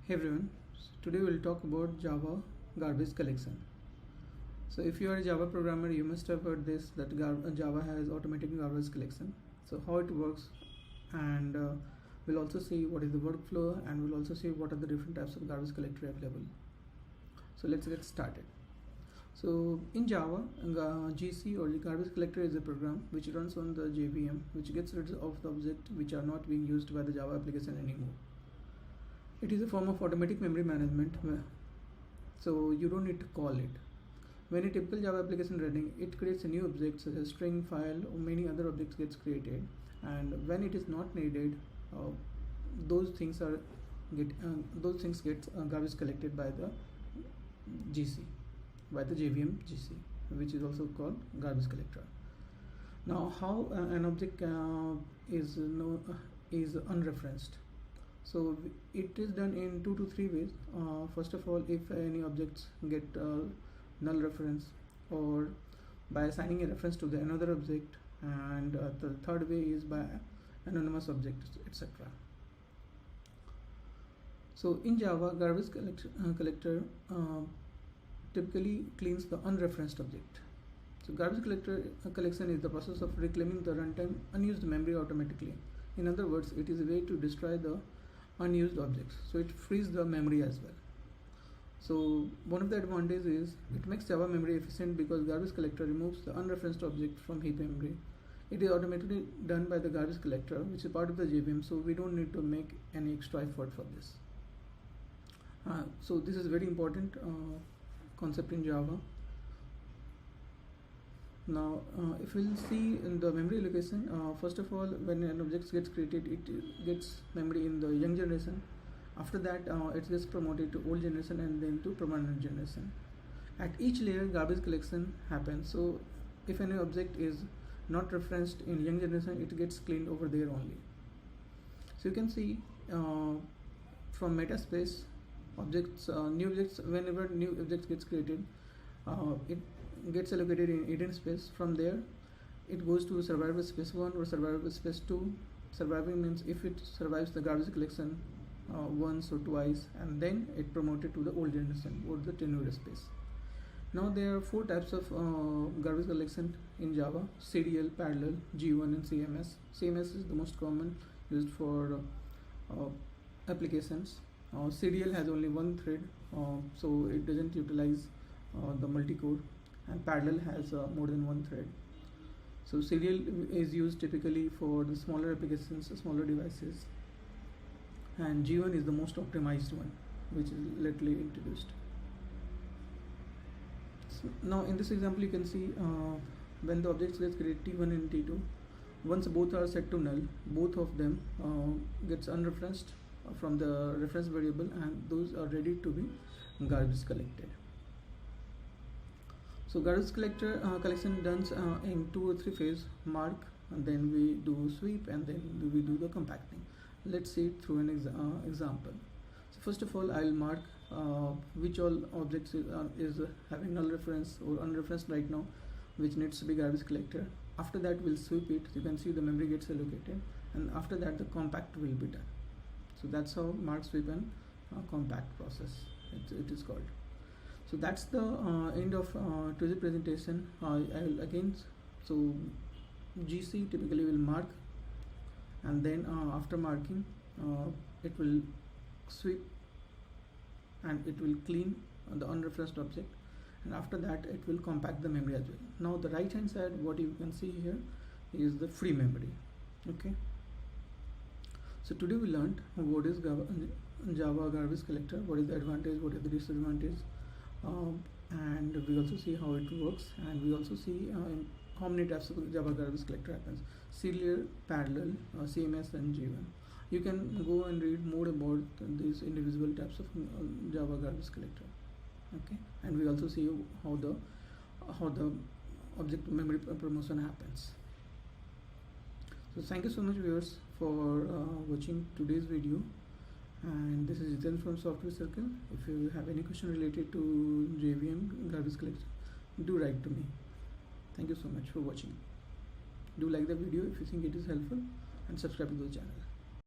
Hey everyone, today we'll talk about Java garbage collection. So if you are a Java programmer, you must have heard this that Java has automatic garbage collection. So how it works, and we'll also see what is the workflow, and we'll also see what are the different types of garbage collector available. So let's get started. So in Java, GC or the garbage collector is a program which runs on the JVM, which gets rid of the objects which are not being used by the Java application anymore. It is a form of automatic memory management, so you don't need to call it. When a typical Java application running, it creates a new object such as string, file, or many other objects gets created, and when it is not needed, those things get garbage collected by the GC, by the JVM GC, which is also called garbage collector. Now, how an object is unreferenced. So it is done in 2 to 3 ways. First of all, if any objects get null reference, or by assigning a reference to the another object, and the third way is by anonymous objects, etc. So in Java, garbage collector typically cleans the unreferenced object. So garbage collection is the process of reclaiming the runtime unused memory automatically. In other words, it is a way to destroy the unused objects, so it frees the memory as well. So one of the advantages is it makes Java memory efficient because garbage collector removes the unreferenced object from heap memory. It is automatically done by the garbage collector, which is part of the JVM, so we don't need to make any extra effort for this. So this is very important concept in Java. Now if we'll see in the memory allocation, first of all, when an object gets created, it gets memory in the young generation. After that, it gets promoted to old generation and then to permanent generation. At each layer, garbage collection happens. So if any object is not referenced in young generation, it gets cleaned over there only. So you can see from metaspace objects, new objects, whenever new object gets created, it gets allocated in hidden space. From there, it goes to survivor space 1 or survivor space 2. Surviving means if it survives the garbage collection once or twice, and then it promoted to the old generation or the tenure space. Now there are 4 types of garbage collection in Java: serial, parallel, G1, and CMS. CMS is the most common used for applications. Serial has only one thread, so it doesn't utilize the multi-core, and parallel has more than one thread. So serial is used typically for the smaller applications, smaller devices, and G1 is the most optimized one, which is lately introduced. So now in this example, you can see when the objects get created T1 and T2, once both are set to null, both of them gets unreferenced from the reference variable, and those are ready to be garbage collected. So garbage collection done in 2 or 3 phases: mark, and then we do sweep, and then we do the compacting. Let's see it through an example. So first of all, I'll mark which all objects is having null reference or unreferenced right now, which needs to be garbage collector. After that, we'll sweep it. You can see the memory gets allocated, and after that the compact will be done. So that's how mark, sweep, and compact process it is called. So that's the end of today's presentation. I will again, so GC typically will mark, and then after marking, it will sweep, and it will clean the unreferenced object, and after that it will compact the memory as well. Now the right hand side, what you can see here is the free memory. Okay, so today we learned what is Java garbage collector, what is the advantage, what is the disadvantage, and we also see how it works, and we also see how many types of Java garbage collector happens: serial, parallel, CMS, and G1. You can go and read more about these individual types of Java garbage collector. Okay, and we also see how the object memory promotion happens. So thank you so much, viewers, for watching today's video. And this is Jiten from Software Circle. If you have any question related to JVM garbage collection, do write to me. Thank you so much for watching. Do like the video if you think it is helpful, and subscribe to the channel.